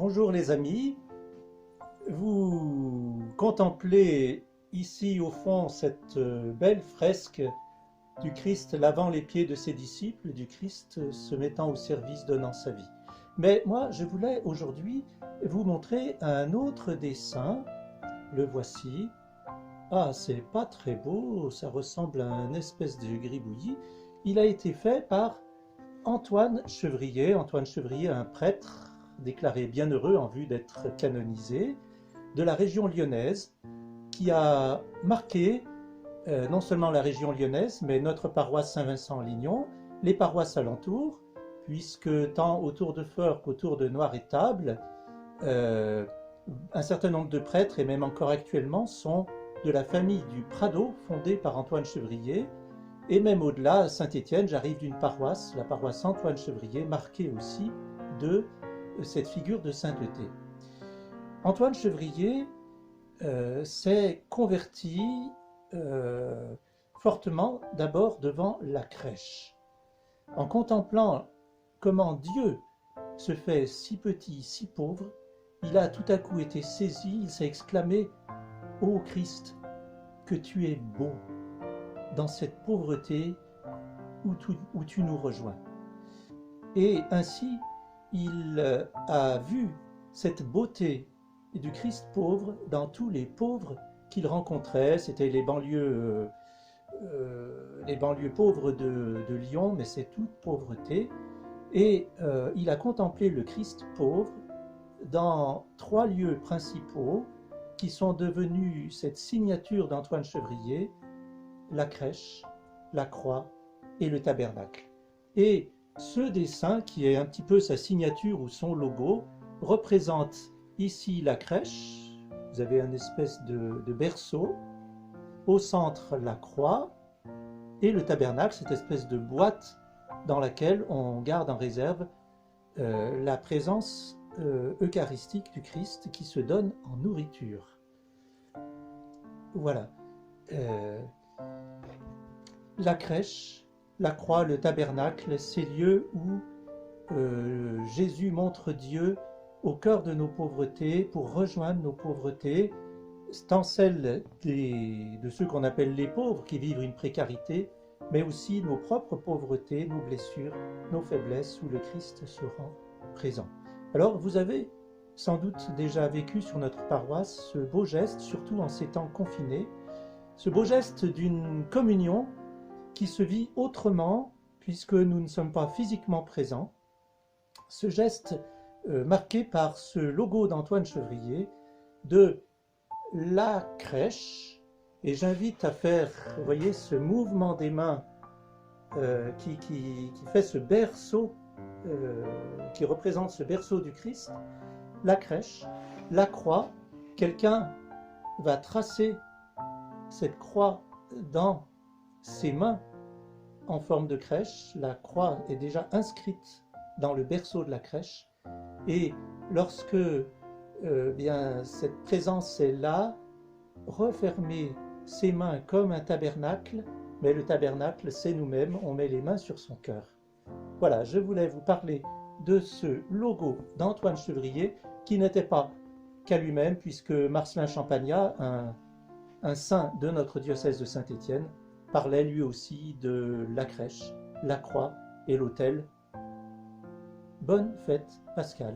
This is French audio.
Bonjour les amis, vous contemplez ici au fond cette belle fresque du Christ lavant les pieds de ses disciples, du Christ se mettant au service, donnant sa vie. Mais moi je voulais aujourd'hui vous montrer un autre dessin, le voici. Ah, c'est pas très beau, ça ressemble à une espèce de gribouillis. Il a été fait par Antoine Chevrier, un prêtre déclaré bienheureux en vue d'être canonisé, de la région lyonnaise, qui a marqué non seulement la région lyonnaise, mais notre paroisse Saint-Vincent-en-Lignon, les paroisses alentours, puisque tant autour de Feurs qu'autour de Noir-Étable, un certain nombre de prêtres, et même encore actuellement, sont de la famille du Prado, fondée par Antoine Chevrier, et même au-delà, à Saint-Étienne, j'arrive d'une paroisse, la paroisse Antoine Chevrier, marquée aussi de cette figure de sainteté. Antoine Chevrier s'est converti fortement d'abord devant la crèche. En contemplant comment Dieu se fait si petit, si pauvre, il a tout à coup été saisi, il s'est exclamé « Ô Christ, que tu es beau !» dans cette pauvreté où tu nous rejoins. Et ainsi, il a vu cette beauté du Christ pauvre dans tous les pauvres qu'il rencontrait. C'était les banlieues pauvres de Lyon, mais c'est toute pauvreté. Et il a contemplé le Christ pauvre dans 3 lieux principaux qui sont devenus cette signature d'Antoine Chevrier: la crèche, la croix et le tabernacle. Et ce dessin, qui est un petit peu sa signature ou son logo, représente ici la crèche. Vous avez une espèce de berceau, au centre la croix, et le tabernacle, cette espèce de boîte dans laquelle on garde en réserve la présence eucharistique du Christ qui se donne en nourriture. Voilà. La crèche, la croix, le tabernacle, ces lieux où Jésus montre Dieu au cœur de nos pauvretés pour rejoindre nos pauvretés, tant celles de ceux qu'on appelle les pauvres qui vivent une précarité, mais aussi nos propres pauvretés, nos blessures, nos faiblesses où le Christ se rend présent. Alors vous avez sans doute déjà vécu sur notre paroisse ce beau geste, surtout en ces temps confinés, ce beau geste d'une communion qui se vit autrement puisque nous ne sommes pas physiquement présents. Ce geste marqué par ce logo d'Antoine Chevrier de la crèche, et j'invite à faire, vous voyez, ce mouvement des mains qui fait ce berceau, qui représente ce berceau du Christ, la crèche, la croix. Quelqu'un va tracer cette croix dans ses mains en forme de crèche. La croix est déjà inscrite dans le berceau de la crèche, et lorsque bien, cette présence est là, refermer ses mains comme un tabernacle, mais le tabernacle c'est nous-mêmes, on met les mains sur son cœur. Voilà, je voulais vous parler de ce logo d'Antoine Chevrier, qui n'était pas qu'à lui-même, puisque Marcellin Champagnat, un saint de notre diocèse de Saint-Étienne, parlait lui aussi de la crèche, la croix et l'autel. Bonne fête pascale.